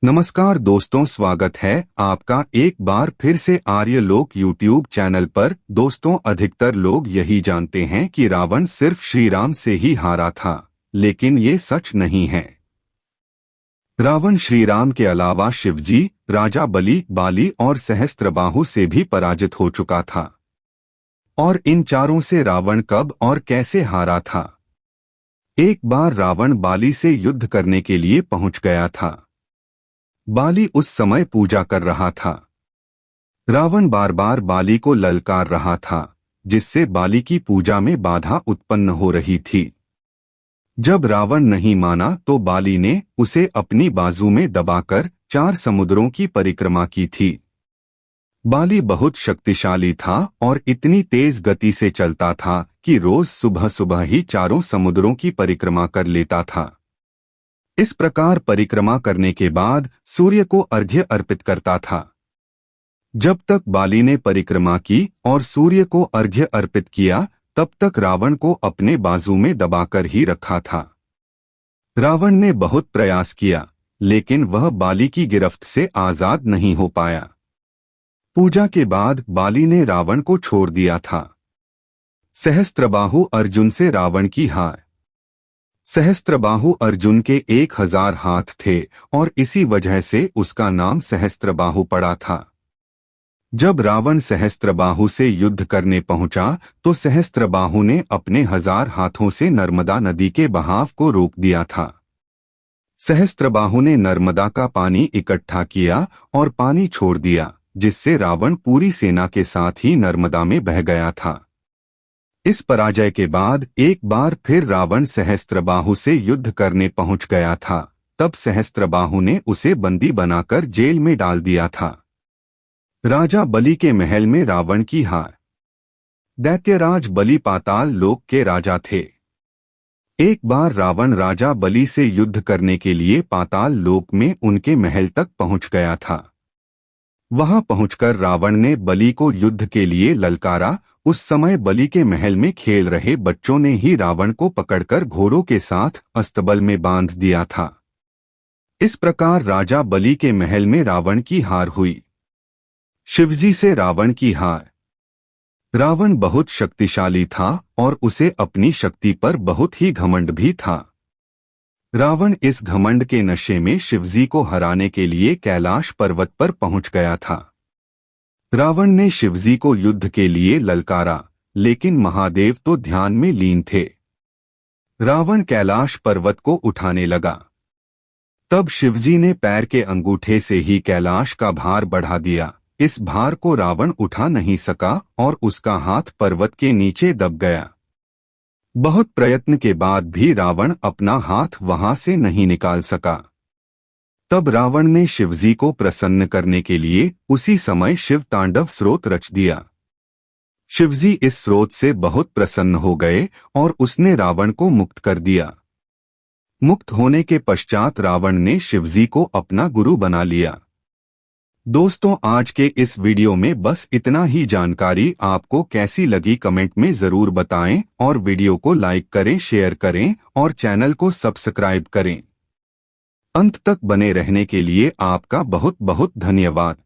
नमस्कार दोस्तों, स्वागत है आपका एक बार फिर से आर्यलोक यूट्यूब चैनल पर। दोस्तों, अधिकतर लोग यही जानते हैं कि रावण सिर्फ श्री राम से ही हारा था, लेकिन ये सच नहीं है। रावण श्री राम के अलावा शिवजी, राजा बलि, बाली और सहस्त्रबाहु से भी पराजित हो चुका था। और इन चारों से रावण कब और कैसे हारा था? एक बार रावण बाली से युद्ध करने के लिए पहुंच गया था। बाली उस समय पूजा कर रहा था। रावण बार बार बाली को ललकार रहा था, जिससे बाली की पूजा में बाधा उत्पन्न हो रही थी। जब रावण नहीं माना तो बाली ने उसे अपनी बाजू में दबाकर 4 समुद्रों की परिक्रमा की थी। बाली बहुत शक्तिशाली था और इतनी तेज गति से चलता था कि रोज सुबह सुबह ही 4 समुद्रों की परिक्रमा कर लेता था। इस प्रकार परिक्रमा करने के बाद सूर्य को अर्घ्य अर्पित करता था। जब तक बाली ने परिक्रमा की और सूर्य को अर्घ्य अर्पित किया, तब तक रावण को अपने बाजू में दबाकर ही रखा था। रावण ने बहुत प्रयास किया, लेकिन वह बाली की गिरफ्त से आजाद नहीं हो पाया। पूजा के बाद बाली ने रावण को छोड़ दिया था। सहस्त्रबाहु अर्जुन से रावण की हार। सहस्त्रबाहु अर्जुन के 1000 हाथ थे और इसी वजह से उसका नाम सहस्त्रबाहु पड़ा था। जब रावण सहस्त्रबाहु से युद्ध करने पहुंचा तो सहस्त्रबाहु ने अपने 1000 हाथों से नर्मदा नदी के बहाव को रोक दिया था। सहस्त्रबाहु ने नर्मदा का पानी इकट्ठा किया और पानी छोड़ दिया, जिससे रावण पूरी सेना के साथ ही नर्मदा में बह गया था। इस पराजय के बाद एक बार फिर रावण सहस्त्रबाहु से युद्ध करने पहुंच गया था। तब सहस्त्रबाहु ने उसे बंदी बनाकर जेल में डाल दिया था। राजा बलि के महल में रावण की हार। दैत्यराज बलि पाताल लोक के राजा थे। एक बार रावण राजा बलि से युद्ध करने के लिए पाताल लोक में उनके महल तक पहुंच गया था। वहां पहुंचकर रावण ने बलि को युद्ध के लिए ललकारा। उस समय बलि के महल में खेल रहे बच्चों ने ही रावण को पकड़कर घोड़ों के साथ अस्तबल में बांध दिया था। इस प्रकार राजा बलि के महल में रावण की हार हुई। शिवजी से रावण की हार। रावण बहुत शक्तिशाली था और उसे अपनी शक्ति पर बहुत ही घमंड भी था। रावण इस घमंड के नशे में शिवजी को हराने के लिए कैलाश पर्वत पर पहुंच गया था। रावण ने शिवजी को युद्ध के लिए ललकारा, लेकिन महादेव तो ध्यान में लीन थे। रावण कैलाश पर्वत को उठाने लगा। तब शिवजी ने पैर के अंगूठे से ही कैलाश का भार बढ़ा दिया। इस भार को रावण उठा नहीं सका और उसका हाथ पर्वत के नीचे दब गया। बहुत प्रयत्न के बाद भी रावण अपना हाथ वहां से नहीं निकाल सका। तब रावण ने शिवजी को प्रसन्न करने के लिए उसी समय शिव तांडव स्रोत रच दिया। शिवजी इस स्रोत से बहुत प्रसन्न हो गए और उसने रावण को मुक्त कर दिया। मुक्त होने के पश्चात रावण ने शिवजी को अपना गुरु बना लिया। दोस्तों, आज के इस वीडियो में बस इतना ही जानकारी। आपको कैसी लगी कमेंट में जरूर बताएं और वीडियो को लाइक करें, शेयर करें और चैनल को सब्सक्राइब करें। अंत तक बने रहने के लिए आपका बहुत बहुत धन्यवाद।